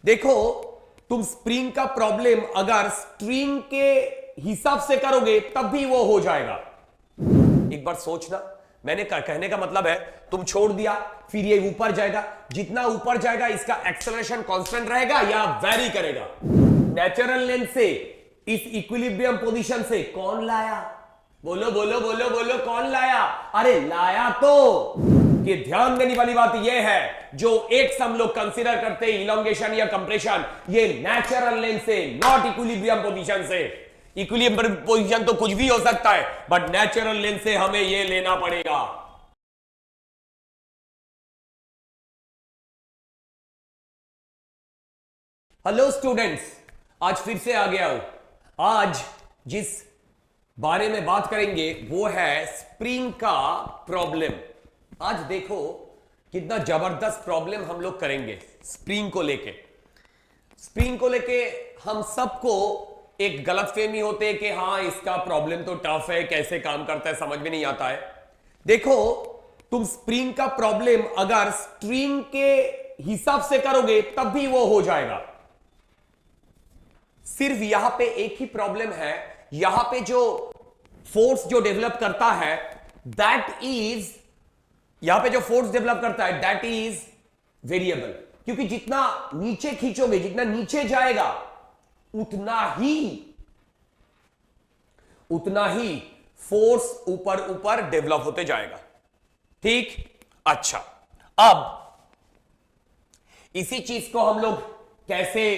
देखो, तुम स्प्रिंग का प्रॉब्लम अगर स्ट्रिंग के हिसाब से करोगे तब भी वो हो जाएगा। एक बार सोचना, मैंने कहने का मतलब है तुम छोड़ दिया फिर ये ऊपर जाएगा, जितना ऊपर जाएगा इसका एक्सेलरेशन कांस्टेंट रहेगा या वेरी करेगा। नेचुरल लेंथ से इस इक्विलिब्रियम पोजीशन से कौन लाया? बोलो बोलो बोलो बोलो, कौन लाया? अरे लाया तो। कि ध्यान देने वाली बात यह है, जो एक हम लोग कंसीडर करते हैं इलोंगेशन या कंप्रेशन, ये नेचुरल लेंथ से, नॉट इक्विलिब्रियम पोजीशन से। इक्विलिब्रियम पोजीशन तो कुछ भी हो सकता है, बट नेचुरल लेंथ से हमें ये लेना पड़ेगा। हेलो स्टूडेंट्स, आज फिर से आ गया हूं। आज जिस बारे में बात करेंगे वो है स्प्रिंग का प्रॉब्लम। आज देखो कितना जबरदस्त प्रॉब्लम हम लोग करेंगे स्प्रिंग को लेके। स्प्रिंग को लेके हम सबको एक गलतफहमी होते है कि हाँ इसका प्रॉब्लम तो टफ है, कैसे काम करता है समझ में नहीं आता है। देखो, तुम स्प्रिंग का प्रॉब्लम अगर स्ट्रिंग के हिसाब से करोगे तब भी वो हो जाएगा। सिर्फ यहां पे एक ही प्रॉब्लम है, यहां पे जो फोर्स जो डेवलप करता है दैट इज, यहां पे जो फोर्स डेवलप करता है दैट इज वेरिएबल। क्योंकि जितना नीचे खींचोगे, जितना नीचे जाएगा उतना ही फोर्स ऊपर ऊपर डेवलप होते जाएगा। ठीक, अच्छा, अब इसी चीज को हम लोग कैसे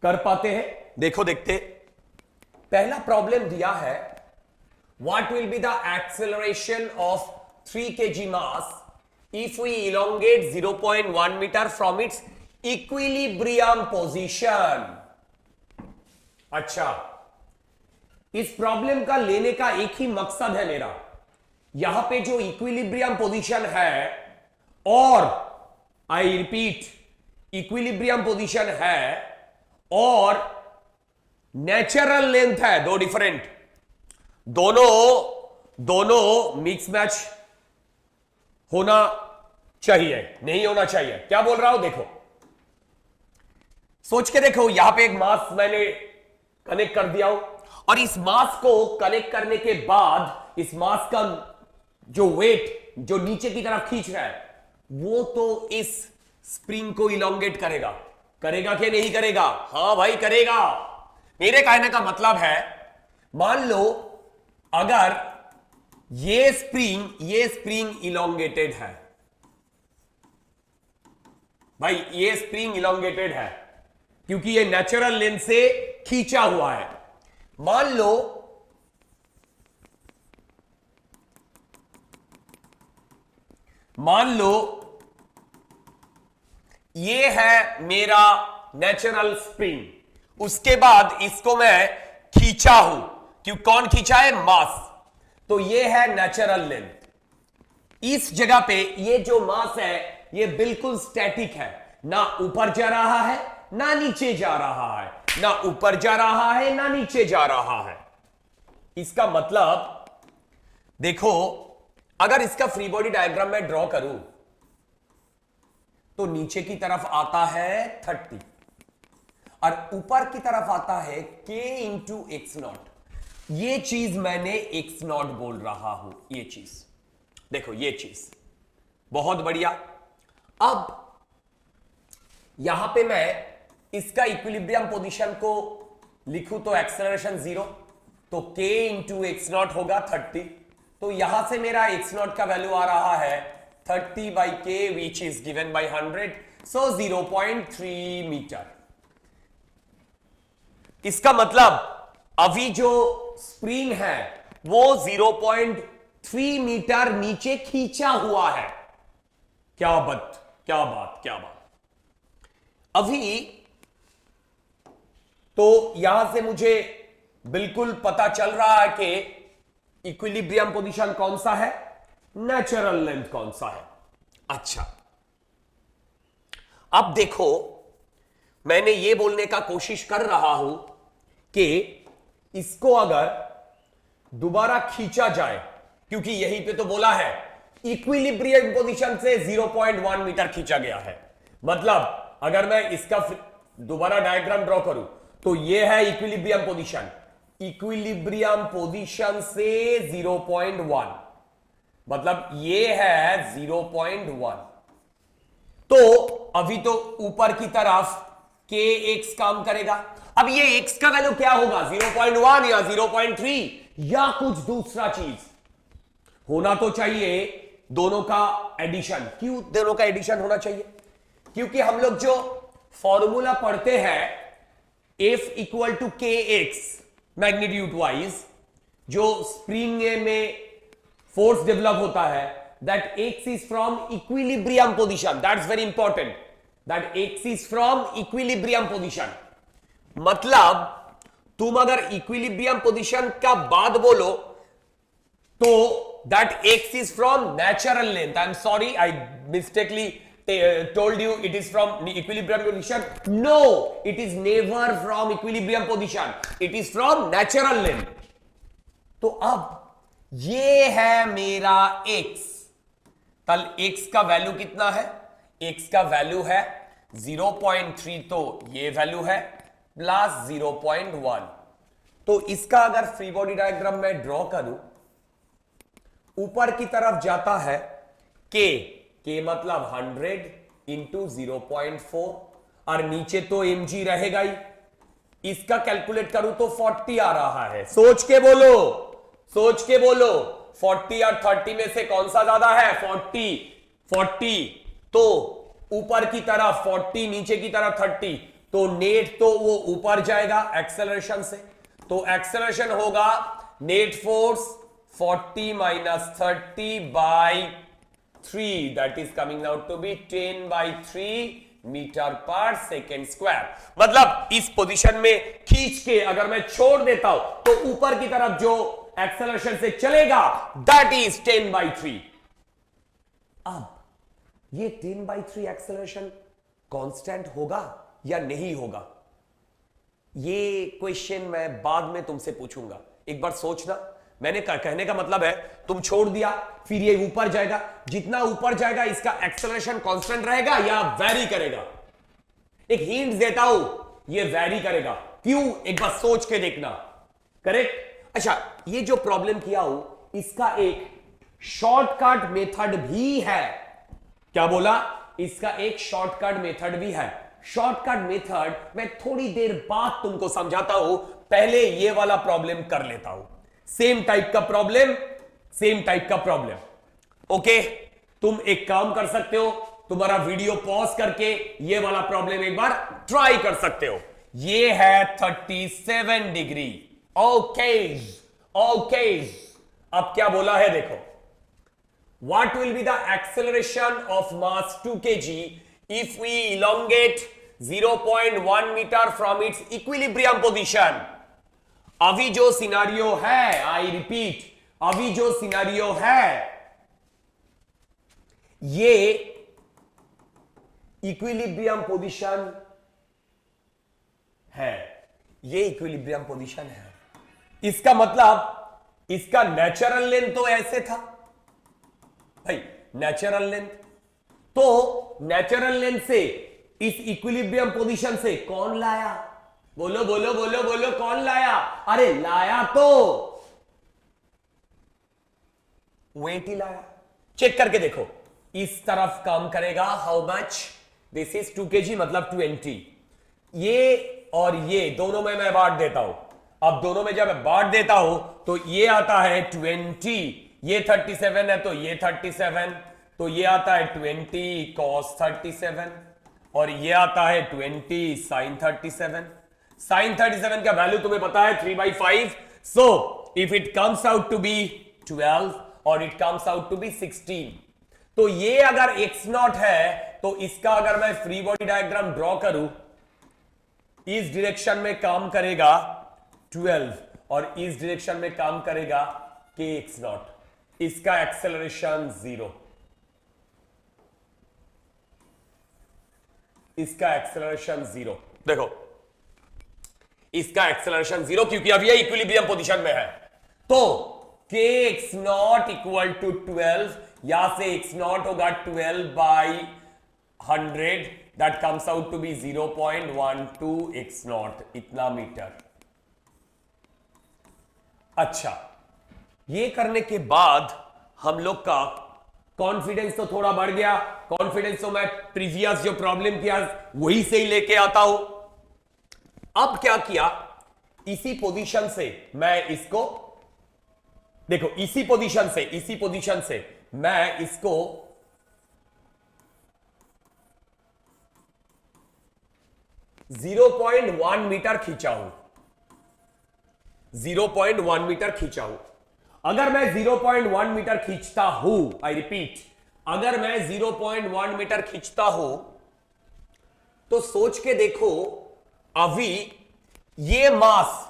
कर पाते हैं देखो, देखते। पहला प्रॉब्लम दिया है, what will be the acceleration of 3 kg mass if we elongate 0.1 meter from its equilibrium position। अच्छा, इस प्रॉब्लम का लेने का एक ही मकसद है मेरा, यहां पे जो इक्विलिब्रियम पोजीशन है, और आई रिपीट इक्विलिब्रियम पोजीशन है और नेचुरल लेंथ है, दो डिफरेंट, दोनों मिक्स मैच होना चाहिए, नहीं होना चाहिए। क्या बोल रहा हूं देखो, सोच के देखो, यहां पे एक मास मैंने कनेक्ट कर दिया हूं, और इस मास को कनेक्ट करने के बाद इस मास का जो वेट जो नीचे की तरफ खींच रहा है वो तो इस स्प्रिंग को इलोंगेट करेगा। करेगा कि नहीं करेगा? हां भाई करेगा। मेरे कहने का मतलब है, मान लो अगर ये स्प्रिंग इलोंगेटेड है, भाई ये स्प्रिंग इलोंगेटेड है क्योंकि ये नेचुरल लेंथ से खींचा हुआ है। मान लो ये है मेरा नेचुरल स्प्रिंग, उसके बाद इसको मैं खींचा हूं, क्यों? कौन खींचा है? मास। तो ये है नेचुरल लेंथ। इस जगह पे ये जो मास है ये बिल्कुल स्टैटिक है, ना ऊपर जा रहा है ना नीचे जा रहा है, ना ऊपर जा रहा है ना नीचे जा रहा है। इसका मतलब देखो, अगर इसका फ्री बॉडी डायग्राम मैं ड्रॉ करूं तो नीचे की तरफ आता है 30 और ऊपर की तरफ आता है k इंटू एक्स नॉट। ये चीज मैंने एक्स नॉट बोल रहा हूं, ये चीज देखो, ये चीज बहुत बढ़िया। अब यहां पे मैं इसका इक्विलिब्रियम पोजीशन को लिखूं तो एक्सेलरेशन 0, तो k इंटू एक्स नॉट होगा 30। तो यहां से मेरा एक्स नॉट का वैल्यू आ रहा है 30 by k which is given by 100, so 0.3 metre. इसका मतलब अभी जो स्प्रिंग है वो 0.3 मीटर नीचे खींचा हुआ है। क्या बात, क्या बात, क्या बात। अभी तो यहां से मुझे बिल्कुल पता चल रहा है कि इक्विलिब्रियम पोजीशन कौन सा है, नेचुरल लेंथ कौन सा है। अच्छा, अब देखो, मैंने ये बोलने का कोशिश कर रहा हूं कि इसको अगर दोबारा खींचा जाए, क्योंकि यहीं पे तो बोला है इक्विलिब्रियम पोजीशन से 0.1 मीटर खींचा गया है, मतलब अगर मैं इसका दोबारा डायग्राम ड्रॉ करूं तो ये है इक्विलिब्रियम पोजीशन, इक्विलिब्रियम पोजीशन से 0.1, मतलब ये है 0.1। तो अभी तो ऊपर की तरफ kx काम करेगा। अब ये x का वैल्यू क्या होगा, 0.1 या 0.3 या कुछ दूसरा चीज होना तो चाहिए, दोनों का एडिशन। क्यों दोनों का एडिशन होना चाहिए? क्योंकि हम लोग जो फॉर्मूला पढ़ते हैं F equal to kx magnitude wise, जो स्प्रिंग में फोर्स डेवलप होता है, that x is from equilibrium position, that's very important, that x is from equilibrium position। मतलब तुम अगर इक्विलिब्रियम पोजीशन का बाद बोलो तो that x is from natural length, I'm sorry I mistakenly told you it is from equilibrium position, no, it is never from equilibrium position, it is from natural length। तो अब ये है मेरा x, तल x का value कितना है, x का वैल्यू है 0.3, तो ये वैल्यू है प्लस 0.1। तो इसका अगर फ्री बॉडी डायग्राम में ड्रॉ करूं, ऊपर की तरफ जाता है k मतलब 100 इंटू 0.4, और नीचे तो mg रहेगा ही। इसका कैलकुलेट करूं तो 40 आ रहा है। सोच के बोलो, सोच के बोलो, 40 और 30 में से कौन सा ज्यादा है? 40। तो ऊपर की तरफ 40, नीचे की तरफ 30, तो नेट तो वो ऊपर जाएगा एक्सेलरेशन से, तो एक्सेलरेशन होगा net force 40 minus 30 by 3, that is coming out to be 10/3 metre पर सेकेंड स्क्वायर। मतलब इस पोजीशन में खींच के अगर मैं छोड़ देता हूं तो ऊपर की तरफ जो एक्सेलरेशन से चलेगा दैट इज 10/3। अब ये 10/3 एक्सेलरेशन कांस्टेंट होगा या नहीं होगा, ये क्वेश्चन मैं बाद में तुमसे पूछूंगा। एक बार सोचना, मैंने कहने का मतलब है तुम छोड़ दिया फिर ये ऊपर जाएगा, जितना ऊपर जाएगा इसका एक्सेलरेशन कांस्टेंट रहेगा या वेरी करेगा? एक हिंट देता हूं, ये वेरी करेगा। क्यों? एक बार सोच के देखना। करेक्ट? अच्छा, ये जो प्रॉब्लम किया हूं इसका एक शॉर्टकट मेथड भी है। क्या बोला? इसका एक शॉर्टकट मेथड भी है। शॉर्टकट मेथड मैं थोड़ी देर बाद तुमको समझाता हूं, पहले ये वाला प्रॉब्लम कर लेता हूं। सेम टाइप का प्रॉब्लम, सेम टाइप का प्रॉब्लम। ओके, तुम एक काम कर सकते हो, तुम्हारा वीडियो पॉज करके ये वाला प्रॉब्लम एक बार ट्राई कर सकते हो। ये है 37 डिग्री। ओके ओके, अब क्या बोला है देखो, what will be the acceleration of mass 2 kg if we elongate 0.1 meter from its equilibrium position। अभी जो सिनारियो है, आई रिपीट, अभी जो सिनारियो है ये इक्विलिब्रियम पोजीशन है, ये इक्विलिब्रियम पोजीशन है। इसका मतलब इसका नेचुरल लेंथ तो ऐसे था भाई, नेचुरल लेंथ, तो नेचुरल लेंथ से इस इक्विलिब्रियम पोजीशन से कौन लाया? बोलो बोलो बोलो बोलो, कौन लाया? अरे लाया तो वेट ही लाया। चेक करके देखो, इस तरफ काम करेगा how much, this is 2 kg मतलब 20। ये और ये दोनों में मैं बांट देता हूं। अब दोनों में जब मैं बांट देता हूं तो ये आता है 20, ये 37 है तो ये 37, तो ये आता है 20 cos 37 और ये आता है 20 sin 37। sin 37 का वैल्यू तुम्हें पता है 3/5। So if it comes out to be 12 और it comes out to be 16, तो ये अगर x0 है तो इसका अगर मैं फ्री बॉडी डायग्राम ड्रॉ करूं, इस डायरेक्शन में काम करेगा 12 और इस डायरेक्शन में काम करेगा kx0। इसका एक्सेलरेशन 0, इसका एक्सेलरेशन 0। देखो, इसका एक्सेलरेशन 0 क्योंकि अब ये इक्विलिब्रियम पोजीशन में है। तो kx0 इक्वल टू 12, यहां से x0 होगा 12/100, that comes out to be 0.12 x nought, इतना मीटर। अच्छा, ये करने के बाद हम लोग का कॉन्फिडेंस तो थोड़ा बढ़ गया। कॉन्फिडेंस तो मैं प्रीवियस जो प्रॉब्लम किया वही से ही लेके आता हूं। अब क्या किया, इसी पोजीशन से मैं इसको देखो, इसी पोजीशन से मैं इसको 0.1 मीटर खींचा हूं, 0.1 मीटर खींचा हूं। अगर मैं 0.1 मीटर खींचता हूं, आई रिपीट, अगर मैं 0.1 मीटर खींचता हूं तो सोच के देखो, अभी ये मास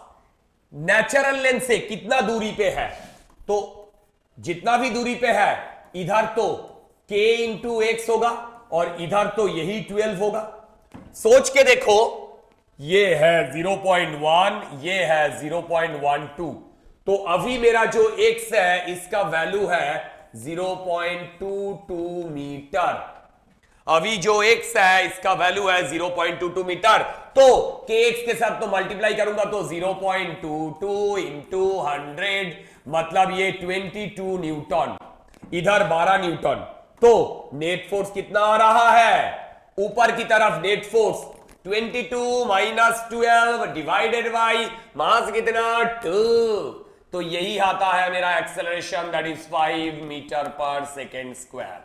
नेचुरल लेंथ से कितना दूरी पे है, तो जितना भी दूरी पे है, इधर तो k इंटू एक्स होगा और इधर तो यही 12 होगा। सोच के देखो, ये है 0.1, ये है 0.12, तो अभी मेरा जो x है इसका वैल्यू है 0.22 मीटर। अभी जो x है इसका वैल्यू है 0.22 मीटर, तो kx के साथ तो मल्टीप्लाई करूंगा तो 0.22 इंटू 100, मतलब ये 22 न्यूटन, इधर 12 न्यूटन। तो नेट फोर्स कितना आ रहा है, ऊपर की तरफ net force 22 minus 12 divided by mass कितना 2, तो यही आता है मेरा एक्सेलरेशन, दैट इज 5 मीटर पर सेकेंड स्क्वायर।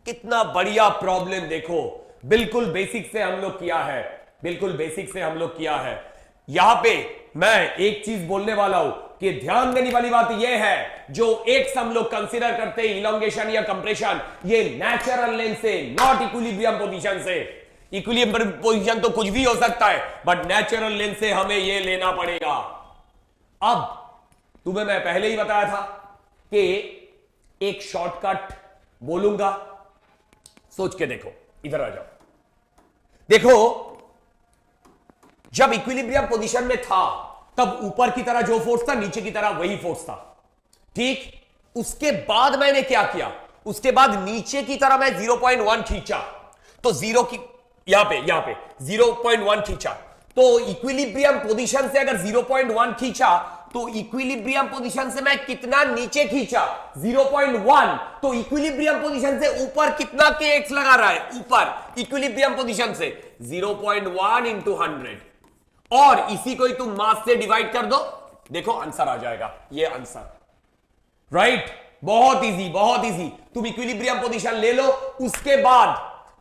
कितना बढ़िया प्रॉब्लम देखो, बिल्कुल बेसिक से हम लोग किया है, बिल्कुल बेसिक से हम लोग किया है। यहां पे मैं एक चीज बोलने वाला हूं कि ध्यान देने वाली बात यह है, जो एक्स हम लोग कंसीडर करते हैं इलोंगेशन या कंप्रेशन, ये नेचुरल लेंथ से, नॉट इक्विलिब्रियम पोजीशन से। इक्विलिब्रियम पोजीशन तो कुछ भी हो सकता है, बट नेचुरल लेंथ से हमें ये लेना पड़ेगा। अब तुम्हें मैं पहले ही बताया था कि एक शॉर्टकट बोलूंगा, सोच के देखो, इधर आ जाओ। देखो, जब इक्विलिब्रियम पोजीशन में था तब ऊपर की तरह जो फोर्स था, नीचे की तरह वही फोर्स था, ठीक। उसके बाद मैंने क्या किया, उसके बाद नीचे की तरह मैं 0.1 खींचा, तो जीरो की यहां पे 0.1 खींचा, तो इक्विलिब्रियम पोजीशन से अगर 0.1 खींचा तो इक्विलिब्रियम पोजीशन से मैं कितना नीचे खींचा 0.1, तो इक्विलिब्रियम पोजीशन से ऊपर कितना kx लगा रहा है, ऊपर इक्विलिब्रियम पोजीशन से 0.1 इंटू 100, और इसी को ही तुम मास से डिवाइड कर दो, देखो आंसर आ जाएगा, ये आंसर, राइट। बहुत इजी, बहुत इजी। तुम इक्विलिब्रियम पोजीशन ले लो,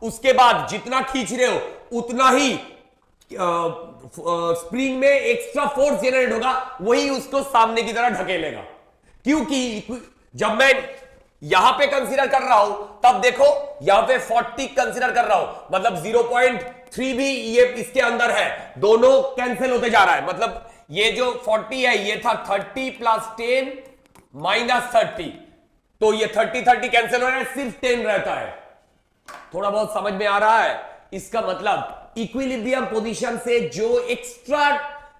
उसके बाद जितना खींच रहे हो उतना ही स्प्रिंग में एक्स्ट्रा फोर्स जनरेट होगा, वही उसको सामने की तरफ ढकेलेगा। क्योंकि जब मैं यहां पे कंसीडर कर रहा हूं, तब देखो यहां पे 40 कंसीडर कर रहा हूं, मतलब 0.3 भी ये इसके अंदर है, दोनों कैंसिल होते जा रहा है, मतलब ये जो 40 है ये था 30 प्लस 10 माइनस 30, तो ये 30 कैंसिल हो रहा है, सिर्फ 10 रहता है। थोड़ा बहुत समझ में आ रहा है? इसका मतलब इक्विलिब्रियम पोजीशन से जो एक्स्ट्रा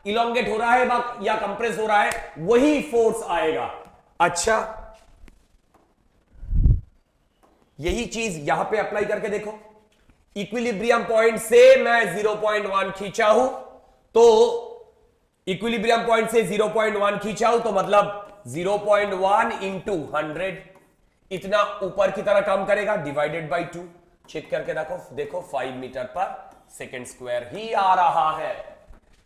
इलोंगेट हो रहा है या कंप्रेस हो रहा है, वही फोर्स आएगा। अच्छा, यही चीज यहां पे अप्लाई करके देखो। इक्विलिब्रियम पॉइंट से मैं 0.1 खींचा हूं, तो इक्विलिब्रियम पॉइंट से 0.1 खींचा हूं, तो मतलब 0.1 इंटू 100, इतना ऊपर की तरह काम करेगा, डिवाइडेड बाई 2। चेक करके देखो 5 मीटर पर सेकेंड स्क्वायर ही आ रहा है,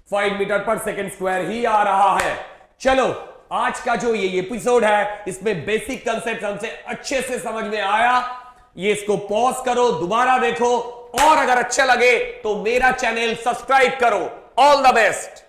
5 मीटर पर सेकेंड स्क्वायर ही आ रहा है। चलो, आज का जो ये एपिसोड है, इसमें बेसिक कंसेप्ट हमसे अच्छे से समझ में आया। ये इसको पॉज करो, दोबारा देखो, और अगर अच्छा लगे तो मेरा चैनल सब्सक्राइब करो। All the best.